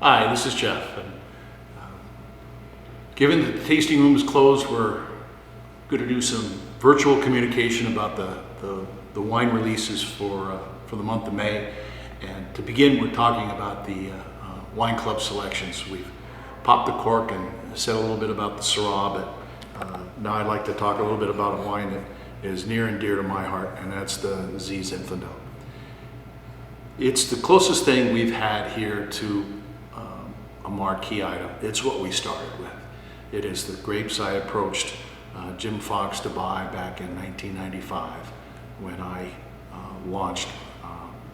Hi, this is Jeff. Given that the tasting room is closed, we're going to do some virtual communication about the wine releases for the month of May. And to begin, we're talking about the wine club selections. We've popped the cork and said a little bit about the Syrah, but now I'd like to talk a little bit about a wine that is near and dear to my heart, and that's the Zinfandel. It's the closest thing we've had here to a marquee item. It's what we started with. It is the grapes I approached Jim Fox to buy back in 1995 when I launched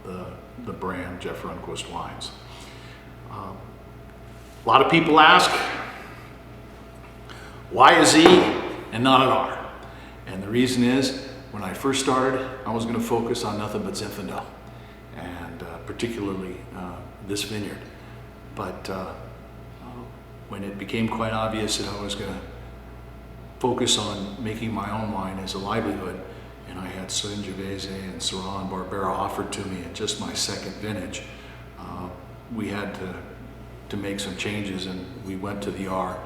the brand Jeff Runquist Wines. A lot of people ask, why a Z and not an R? And the reason is, when I first started, I was going to focus on nothing but Zinfandel, and particularly this vineyard. But when it became quite obvious that I was going to focus on making my own wine as a livelihood, and I had Sangiovese and Syrah and Barbera offered to me at just my second vintage, we had to make some changes, and we went to the R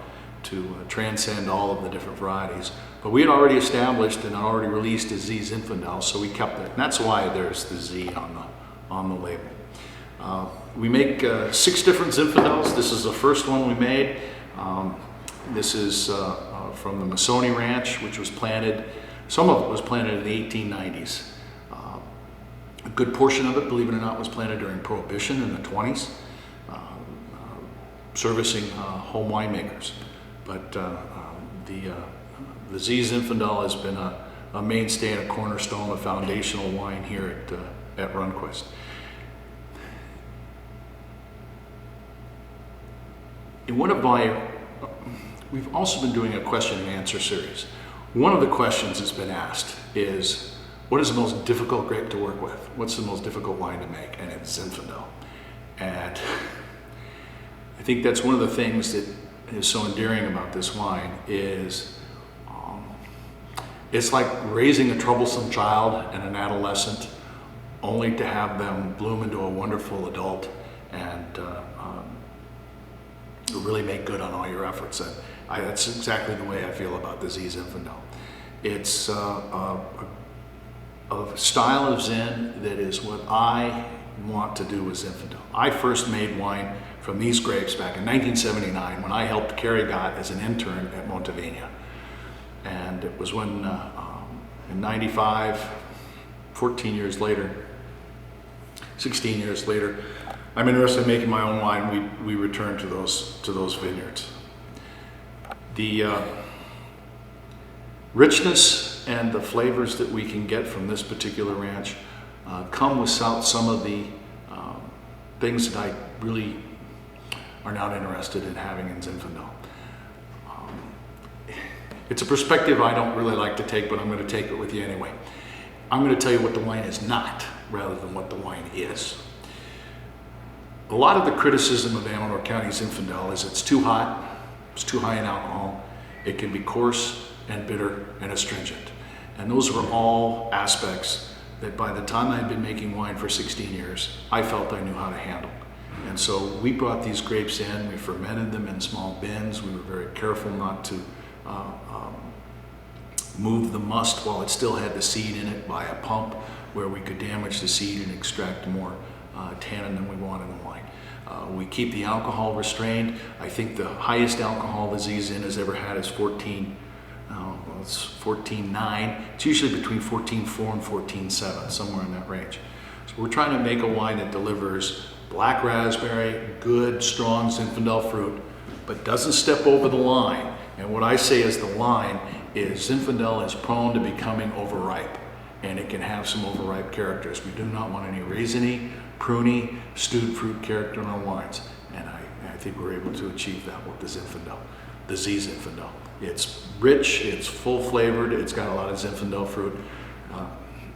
to transcend all of the different varieties. But we had already established and already released a Z Zinfandel, so we kept it. And that's why there's the Z on the label. We make 6 different Zinfandels. This is the first one we made. This is from the Massoni Ranch, which was planted, some of it was planted in the 1890s. A good portion of it, believe it or not, was planted during Prohibition in the 20s, servicing home winemakers. But the Z Zinfandel has been a mainstay and a cornerstone, a foundational wine here at Runquist. We've also been doing a question and answer series. One of the questions that's been asked is, what is the most difficult grape to work with? What's the most difficult wine to make? And it's Zinfandel. And I think that's one of the things that is so endearing about this wine is it's like raising a troublesome child and an adolescent, only to have them bloom into a wonderful adult and really make good on all your efforts. That's exactly the way I feel about the Z Zinfandel. It's a style of Zin that is what I want to do with Zinfandel. I first made wine from these grapes back in 1979 when I helped Carrie Gott as an intern at Montevina. And it was when in 95, 16 years later, I'm interested in making my own wine. We returned to those vineyards. The richness and the flavors that we can get from this particular ranch come without some of the things that I really are not interested in having in Zinfandel. It's a perspective I don't really like to take, but I'm going to take it with you anyway. I'm going to tell you what the wine is not, rather than what the wine is. A lot of the criticism of Amador County Zinfandel is it's too hot, it's too high in alcohol, it can be coarse and bitter and astringent. And those were all aspects that by the time I had been making wine for 16 years, I felt I knew how to handle. And so we brought these grapes in, we fermented them in small bins, we were very careful not to move the must while it still had the seed in it by a pump, where we could damage the seed and extract more tannin than we want in the wine. We keep the alcohol restrained. I think the highest alcohol the Z Zin has ever had is 14.9. It's usually between 14.4 and 14.7, somewhere in that range. So we're trying to make a wine that delivers black raspberry, good, strong Zinfandel fruit, but doesn't step over the line. And what I say is the line is Zinfandel is prone to becoming overripe, and it can have some overripe characters. We do not want any raisiny, pruny, stewed fruit character in our wines, and I think we're able to achieve that with the Zinfandel, the Z Zinfandel. It's rich, it's full flavored, it's got a lot of Zinfandel fruit.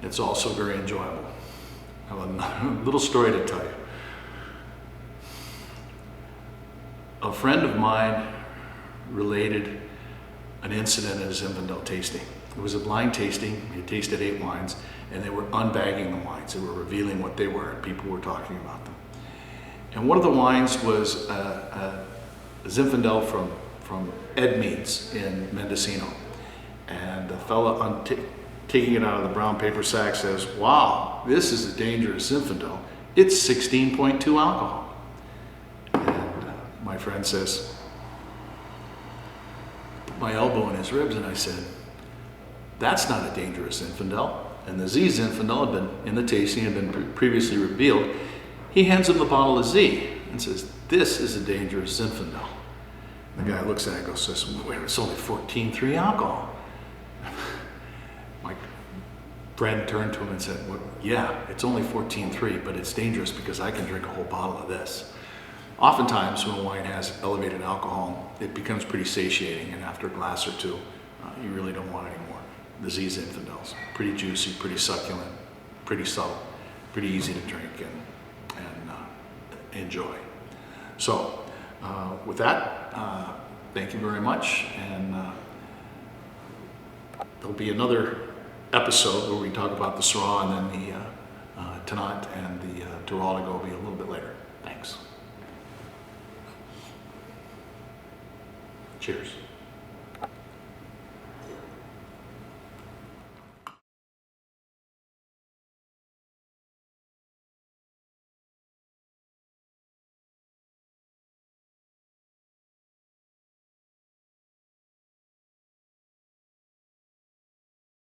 It's also very enjoyable. I have a little story to tell you. A friend of mine related an incident at a Zinfandel tasting. It was a blind tasting. He tasted 8 wines, and they were unbagging the wines. They were revealing what they were, and people were talking about them. And one of the wines was Zinfandel from Ed Meats in Mendocino. And the fella taking it out of the brown paper sack says, "Wow, this is a dangerous Zinfandel. It's 16.2 alcohol." And my friend says, put my elbow in his ribs, and I said, "That's not a dangerous Zinfandel." And the Z Zinfandel had been in the tasting, had been previously revealed. He hands him the bottle of Z and says, "This is a dangerous Zinfandel." The guy looks at it and goes, "Wait, it's only 14.3 alcohol." My friend turned to him and said, "Well, yeah, it's only 14.3, but it's dangerous because I can drink a whole bottle of this." Oftentimes when wine has elevated alcohol, it becomes pretty satiating, and after a glass or two, you really don't want any more. The Z Zinfandels, pretty juicy, pretty succulent, pretty subtle, pretty easy to drink and enjoy. So with that, thank you very much, and there'll be another episode where we talk about the Syrah, and then the Tannat and the Duraligo will be a little bit later. Thanks. Cheers.